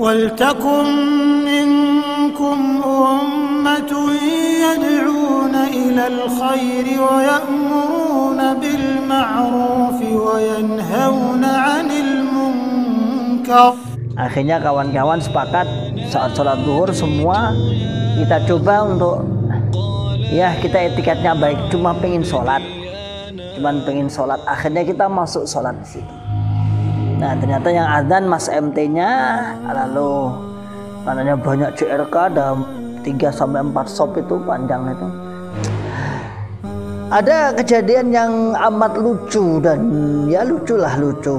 وَلْتَكُنْ مِنْكُمْ أُمَّةٌ يَدْعُونَ إِلَى الْخَيْرِ وَيَأْمُرُونَ بِالْمَعْرُوفِ وَيَنْهَوْنَ عَنِ الْمُنْكَرِ. Akhirnya kawan-kawan sepakat saat sholat zuhur semua kita coba untuk kita etikatnya baik, cuman pengen sholat. Akhirnya kita masuk sholat di situ. Nah ternyata yang azan Mas MT-nya, lalu karena banyak CRK, ada 3-4 sop itu panjang itu. Ada kejadian yang amat lucu dan lucu.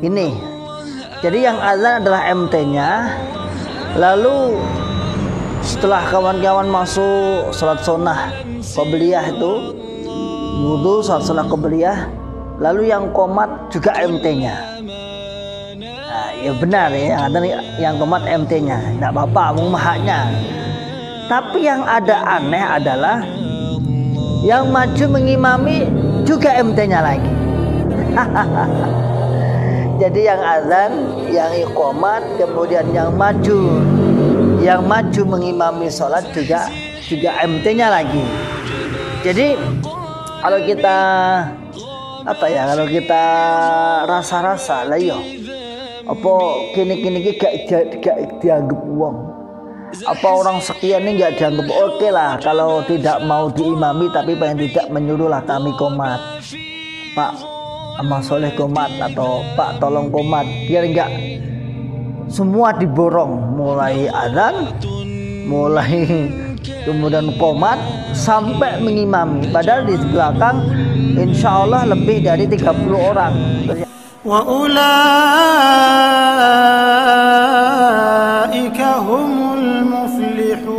Ini, jadi yang azan adalah MT-nya, lalu setelah kawan-kawan masuk sholat sunnah qobliyah itu, wudhu sholat sunnah qobliyah, lalu yang qomat juga MT-nya. Nah, ya benar ya, ada yang qomat MT-nya, tidak apa-apa, haknya. Tapi yang ada aneh adalah yang maju mengimami juga MT-nya lagi. Jadi yang azan, yang iqomat, kemudian yang maju mengimami sholat juga MT-nya lagi. Jadi kalau kita rasa-rasa lah yo, apa kini gak dianggap uang, apa orang sekian ini gak dianggap oke lah kalau tidak mau diimami, tapi paling tidak menyuruhlah kami komat, Pak Amal Soleh komat, atau Pak tolong komat, biar enggak semua diborong, mulai azan, mulai kemudian komat sampai mengimami, padahal di belakang insya Allah lebih dari 30 orang. Wa ulaika humul muflihun.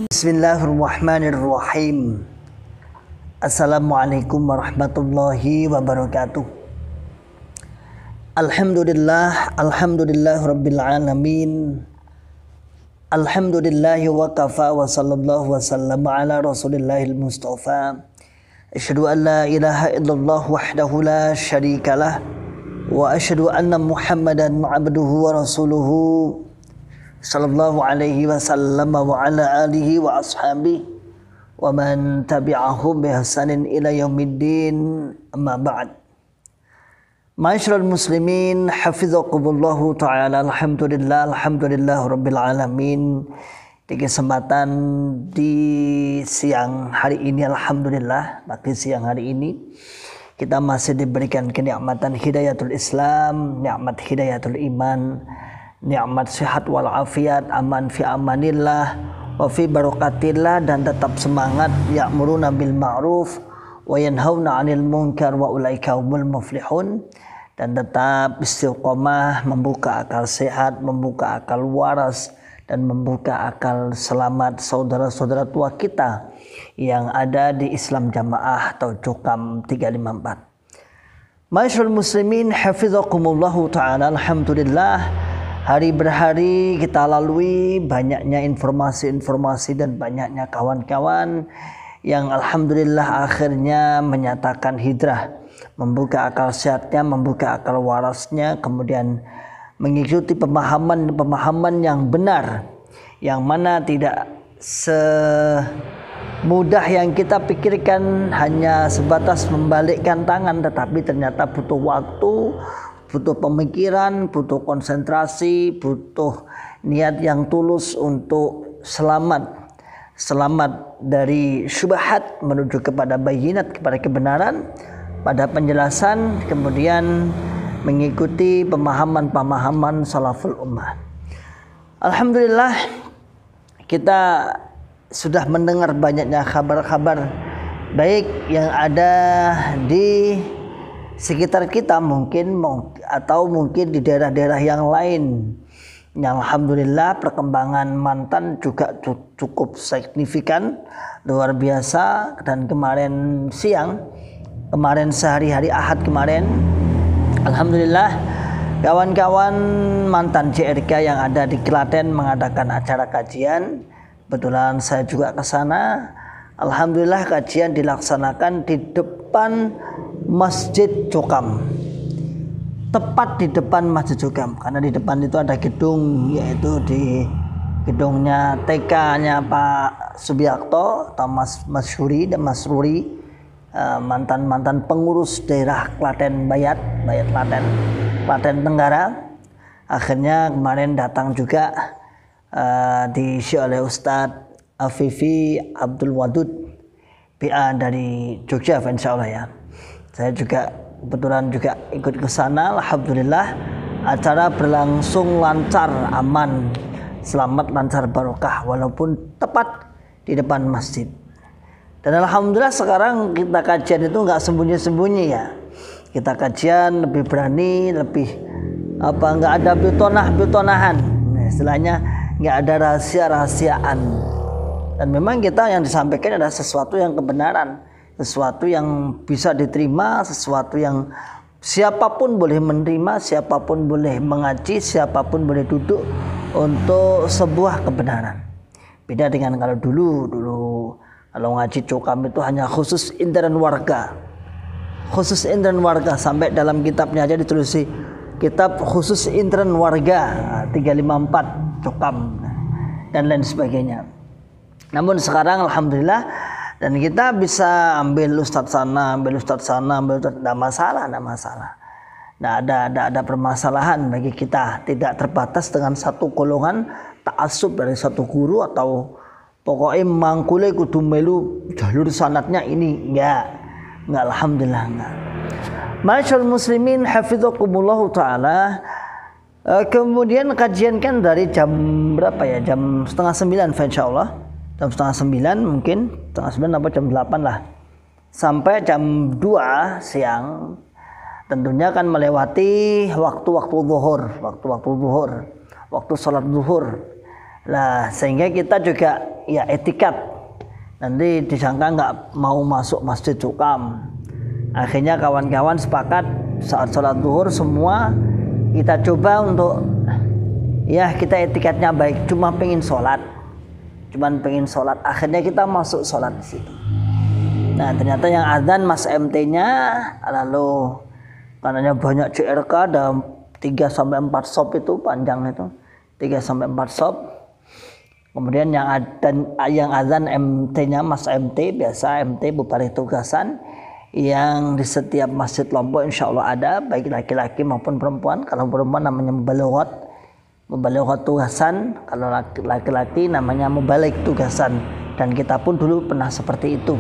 Bismillahirrahmanirrahim. Assalamualaikum warahmatullahi wabarakatuh. Alhamdulillah rabbil alamin. Alhamdulillahi wa kafa wa sallallahu wa sallam ala rasulillahil mustafa. Asyhadu an la ilaha illallah wahdahu la syarikalah wa asyhadu anna Muhammadan abduhu wa rasuluhu sallallahu alaihi wasallam wa ala alihi wa ashabihi wa man tabi'ahum bi ihsanin ila yaumiddin, amma ba'd. Ma'asyiral muslimin hafizakumullahu ta'ala. Alhamdulillah rabbil alamin. Di kesempatan di siang hari ini, alhamdulillah, pagi siang hari ini kita masih diberikan kenikmatan hidayatul Islam, nikmat hidayatul iman, nikmat sehat wal afiat, aman fi amanillah wa fi barakatillah, dan tetap semangat ya'muruna bil ma'ruf wa yanhauna 'anil munkar wa ulaika humul muflihun, dan tetap istiqomah, membuka akal sehat, membuka akal waras, dan membuka akal selamat saudara-saudara tua kita yang ada di Islam Jamaah atau Cukam 354. Ma'asyiral muslimin hafizakumullahu ta'ala. Alhamdulillah, hari berhari kita lalui banyaknya informasi-informasi dan banyaknya kawan-kawan yang alhamdulillah akhirnya menyatakan hijrah, membuka akal sehatnya, membuka akal warasnya, kemudian mengikuti pemahaman yang benar, yang mana tidak semudah yang kita pikirkan hanya sebatas membalikkan tangan, tetapi ternyata butuh waktu, butuh pemikiran, butuh konsentrasi, butuh niat yang tulus untuk selamat dari syubhat menuju kepada bayinat, kepada kebenaran, pada penjelasan, kemudian mengikuti pemahaman salaful ummah. Alhamdulillah, kita sudah mendengar banyaknya kabar-kabar baik yang ada di sekitar kita mungkin, atau mungkin di daerah-daerah yang lain, yang alhamdulillah perkembangan mantan juga cukup signifikan, luar biasa. Dan kemarin sehari-hari Ahad kemarin, alhamdulillah kawan-kawan mantan CRK yang ada di Klaten mengadakan acara kajian. Kebetulan saya juga ke sana. Alhamdulillah kajian dilaksanakan di depan Masjid Cukam. tepat di depan Masjid Cukam, karena di depan itu ada gedung, yaitu di gedungnya TK-nya Pak Subiakto atau Mas Ruri dan Mas Ruri, mantan pengurus daerah Klaten Bayat Klaten Tenggara. Akhirnya kemarin datang juga diisi oleh Ustadz Afifi Abdul Wadud PA dari Jogja, insya Allah ya. Saya juga kebetulan juga ikut ke sana. Alhamdulillah acara berlangsung lancar, aman, selamat, lancar, barokah, walaupun tepat di depan masjid. Dan alhamdulillah sekarang kita kajian itu nggak sembunyi-sembunyi ya. Kita kajian lebih berani, lebih nggak ada butonahan, istilahnya nggak ada rahasiaan. Dan memang kita yang disampaikan adalah sesuatu yang kebenaran, sesuatu yang bisa diterima, sesuatu yang siapapun boleh menerima, siapapun boleh mengaji, siapapun boleh duduk untuk sebuah kebenaran. Beda dengan kalau dulu kalau ngaji Cukam itu hanya khusus intern warga, sampai dalam kitabnya aja ditulis kitab khusus intern warga 354 Cukam dan lain sebagainya. Namun sekarang alhamdulillah, dan kita bisa ambil ustadz sana, ambil ustadz, tidak masalah. Nah, ada permasalahan bagi kita, tidak terbatas dengan satu golongan ta'assub dari satu guru atau pokoknya mangkule kudu melu jalur sanatnya ini, enggak alhamdulillah enggak. Masyaallah muslimin hafizakumullah taala. Kemudian kajian kan dari jam berapa ya? Jam 8:30 insyaallah. Jam 8:30 mungkin, 8:30 atau jam 8 lah. Sampai jam 2 siang. Tentunya kan melewati waktu-waktu zuhur, waktu salat zuhur. Lah, sehingga kita juga ya etikat. Nanti disangka enggak mau masuk Masjid Cukam. Akhirnya kawan-kawan sepakat saat sholat zuhur semua kita coba untuk ya kita etikatnya baik, cuma pengen sholat. Akhirnya kita masuk sholat di situ. Nah ternyata yang azan Mas MT-nya, lalu karena banyak CRK ada 3-4 sop itu panjang itu 3-4 sop. Kemudian yang azan MT-nya Mas MT, biasa MT Bupati Tugasan, yang di setiap masjid Lombok insya Allah ada, baik laki-laki maupun perempuan. Kalau perempuan namanya mubalighat tugasan, kalau laki-laki namanya mubalik tugasan. Dan kita pun dulu pernah seperti itu.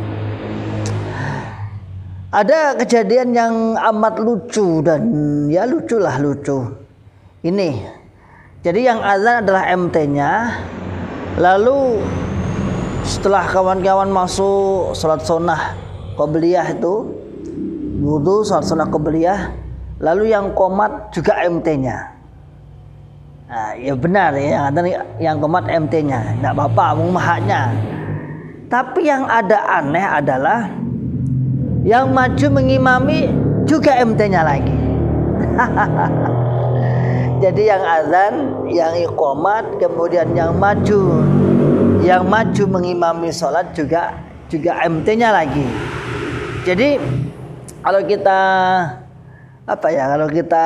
Ada kejadian yang amat lucu, dan ya lucu. Ini, jadi yang azan adalah MT-nya. Lalu setelah kawan-kawan masuk salat sunnah qobliyah itu, wudu, salat sunnah qobliyah, lalu yang qomat juga MT-nya. Nah, ya benar ya, yang qomat MT-nya, enggak apa-apa, mumahatnya. Tapi yang ada aneh adalah yang maju mengimami juga MT-nya lagi. Jadi yang azan, yang iqamat, kemudian yang maju mengimami sholat juga MT-nya lagi. Jadi kalau kita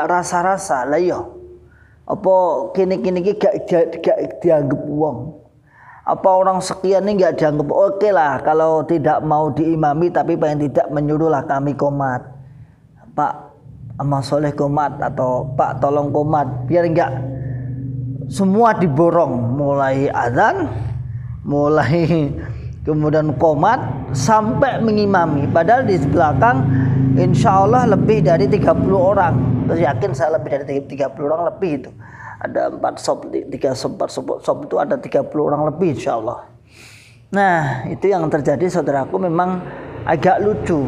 rasa-rasa lah yo, apa kini gak dianggap wong, apa orang sekian ini gak dianggap oke lah kalau tidak mau diimami, tapi paling tidak menyuruhlah kami komat, Pak Amal Soleh komat, atau Pak tolong komat, biar enggak semua diborong, mulai azan, mulai kemudian komat sampai mengimami. Padahal di belakang insya Allah lebih dari 30 orang. Terus yakin saya lebih dari 30 orang lebih itu. Ada 4 sop, 3 sop, 4 sop itu ada 30 orang lebih insya Allah. Nah itu yang terjadi saudaraku, memang agak lucu.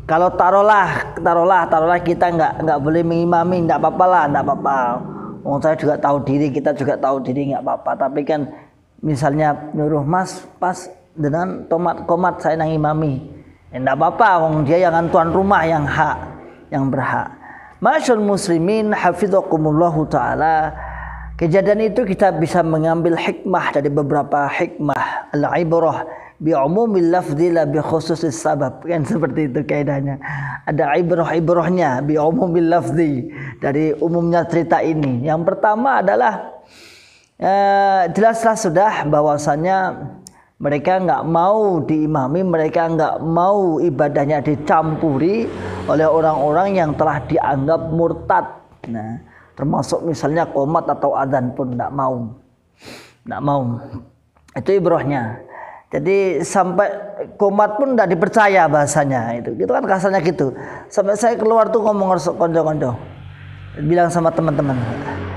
Kalau taruhlah kita nggak boleh mengimami, nggak apa-apa. Saya juga tahu diri, kita juga tahu diri, nggak apa-apa. Tapi kan misalnya nyuruh Mas pas dengan komat saya nang imami, nggak apa-apa. Dia yang tuan rumah yang berhak. Masyaallah muslimin hafizakumullahu taala. Kejadian itu kita bisa mengambil hikmah dari beberapa hikmah al-ibrah bi umumil lafzi la bi khususis sabab, kan seperti itu kaidahnya. Ada ibrah-ibrahnya bi umumil lafzi, dari umumnya cerita ini. Yang pertama adalah jelaslah sudah bahwasanya mereka nggak mau diimami, mereka nggak mau ibadahnya dicampuri oleh orang-orang yang telah dianggap murtad. Nah, termasuk misalnya qomat atau adzan pun nggak mau. Itu ibrahnya. Jadi sampai qomat pun tidak dipercaya bahasanya itu kan kasarnya gitu. Sampai saya keluar tuh ngomong konco-konco, bilang sama teman-teman,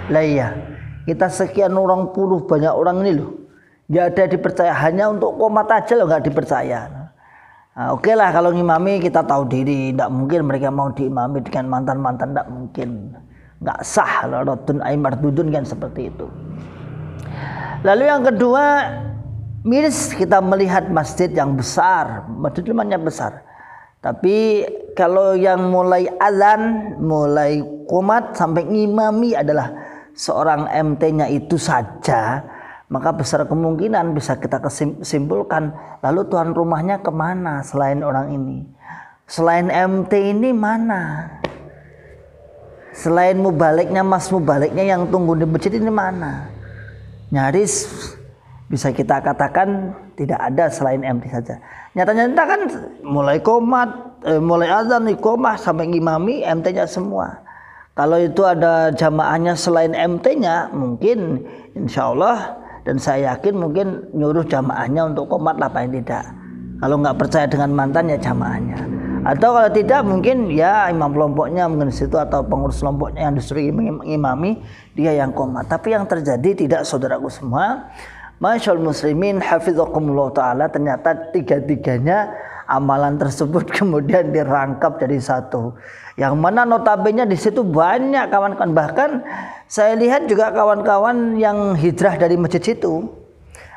lah iya kita sekian orang puluh banyak orang ini loh, nggak ada dipercaya, hanya untuk qomat aja loh nggak dipercaya. Nah, oke lah kalau ngimami kita tahu diri, tidak mungkin mereka mau diimami dengan mantan-mantan, tidak mungkin, nggak sah. Radun aimar dudun kan seperti itu. Lalu yang kedua, miris kita melihat masjid yang besar, masjid lumayan besar. Tapi kalau yang mulai azan, mulai qomat sampai ngimami adalah seorang MT-nya itu saja, maka besar kemungkinan bisa kita simpulkan, lalu tuan rumahnya kemana selain orang ini? Selain MT ini mana? Selain mubaliknya, mas mubaliknya yang tunggu di masjid ini mana? Nyaris bisa kita katakan tidak ada selain MT saja. Nyata-nyata kan mulai qomat, mulai azan, iqomah sampai ngimami MT-nya semua. Kalau itu ada jamaahnya selain MT-nya, mungkin insya Allah dan saya yakin mungkin nyuruh jamaahnya untuk qomat lah paling tidak. Kalau nggak percaya dengan mantan ya jamaahnya. Atau kalau tidak mungkin ya imam kelompoknya mungkin situ, atau pengurus kelompoknya yang disuruh mengimami dia yang qomat. Tapi yang terjadi tidak, saudaraku semua, masyaallah muslimin hafizakumullah taala, ternyata tiga-tiganya amalan tersebut kemudian dirangkap jadi satu. Yang mana notabene di situ banyak kawan-kawan, bahkan saya lihat juga kawan-kawan yang hijrah dari masjid situ.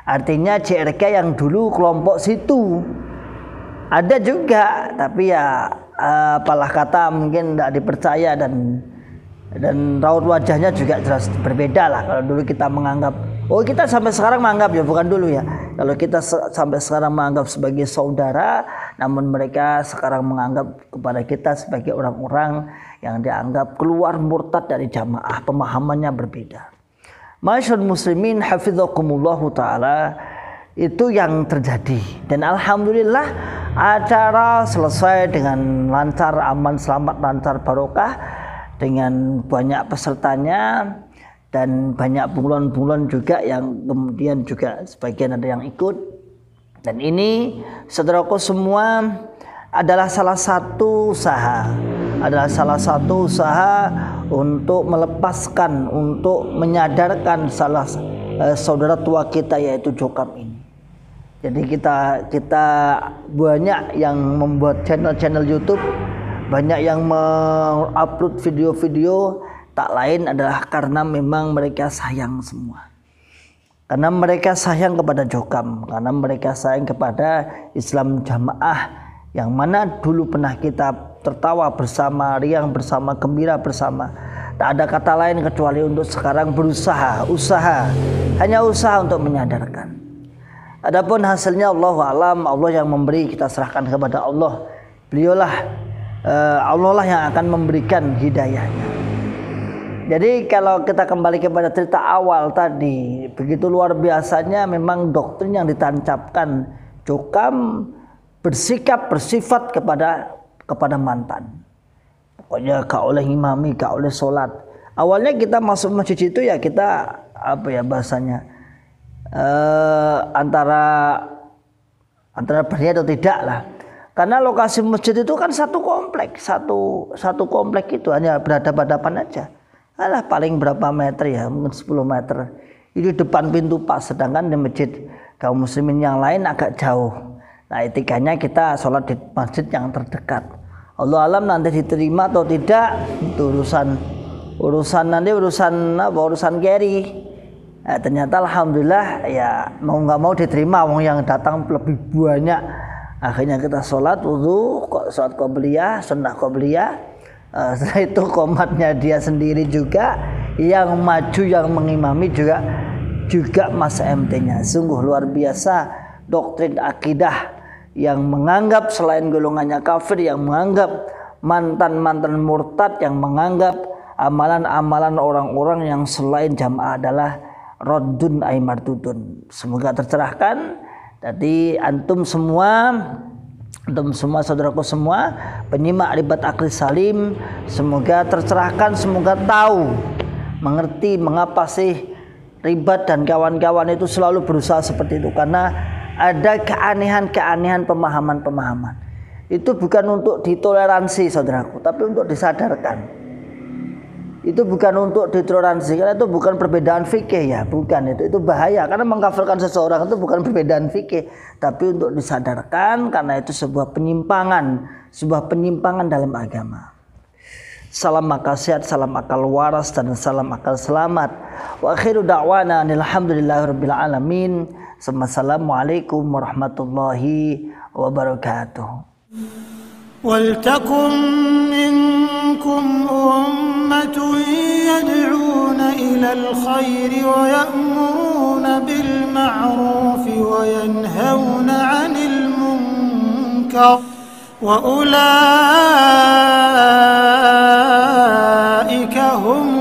Artinya CRK yang dulu kelompok situ ada juga, tapi ya apalah kata mungkin tidak dipercaya dan raut wajahnya juga jelas berbeda lah. Kalau dulu kita menganggap, oh kita sampai sekarang menganggap ya, bukan dulu ya. Kalau kita sampai sekarang menganggap sebagai saudara, namun mereka sekarang menganggap kepada kita sebagai orang-orang yang dianggap keluar murtad dari jamaah, pemahamannya berbeda. Masyaallah muslimin hafizakumullahu taala, itu yang terjadi. Dan alhamdulillah acara selesai dengan lancar, aman, selamat, lancar, barokah, dengan banyak pesertanya dan banyak bunglon-bunglon juga yang kemudian juga sebagian ada yang ikut. Dan ini saudaraku semua adalah salah satu usaha untuk melepaskan, untuk menyadarkan saudara tua kita yaitu Jokam ini. Jadi kita banyak yang membuat channel YouTube, banyak yang mengupload video-video, tak lain adalah karena memang mereka sayang semua. Karena mereka sayang kepada Jokam, karena mereka sayang kepada Islam Jamaah, yang mana dulu pernah kita tertawa bersama, riang bersama, gembira bersama. Tak ada kata lain kecuali untuk sekarang usaha, hanya usaha untuk menyadarkan. Adapun hasilnya Allah alam, Allah yang memberi, kita serahkan kepada Allah. Beliaulah Allah lah yang akan memberikan hidayahnya. Jadi kalau kita kembali kepada cerita awal tadi, begitu luar biasanya memang doktrin yang ditancapkan Jokam bersifat kepada mantan. Pokoknya gak oleh imami, gak oleh sholat. Awalnya kita masuk masjid itu ya kita bahasanya antara berniat atau tidak lah. Karena lokasi masjid itu kan satu komplek itu hanya berhadapan-hadapan aja. Alah paling berapa meter ya, mungkin 10 meter. Itu depan pintu pas, sedangkan di masjid kaum muslimin yang lain agak jauh. Nah, etikanya kita sholat di masjid yang terdekat. Allah alam nanti diterima atau tidak itu urusan carry. Nah, ternyata alhamdulillah ya mau nggak mau diterima, yang datang lebih banyak. Akhirnya kita sholat wudu, sholat qobliyah, sunnah qobliyah. Setelah itu qomatnya dia sendiri juga, yang maju yang mengimami juga Mas MT-nya. Sungguh luar biasa doktrin akidah yang menganggap selain golongannya kafir, yang menganggap mantan-mantan murtad, yang menganggap amalan-amalan orang-orang yang selain jamaah adalah raddun ay mardudun. Semoga tercerahkan. Jadi antum semua saudaraku semua penyimak Ribat Akli Salim, semoga tercerahkan, semoga tahu, mengerti mengapa sih Ribat dan kawan-kawan itu selalu berusaha seperti itu, karena ada keanehan-keanehan pemahaman-pemahaman. Itu bukan untuk ditoleransi saudaraku, tapi untuk disadarkan. Itu bukan untuk ditoleransi, karena itu bukan perbedaan fikih ya, bukan itu bahaya, karena mengkafirkan seseorang itu bukan perbedaan fikih, tapi untuk disadarkan, karena itu sebuah penyimpangan dalam agama. Salam akal sehat, salam akal waras, dan salam akal selamat. Wa akhiru da'wana alhamdulillahirabbil alamin. Assalamualaikum warahmatullahi wabarakatuh. ولتكن منكم أمة يدعون إلى الخير ويأمرون بالمعروف وينهون عن المنكر وأولئك هم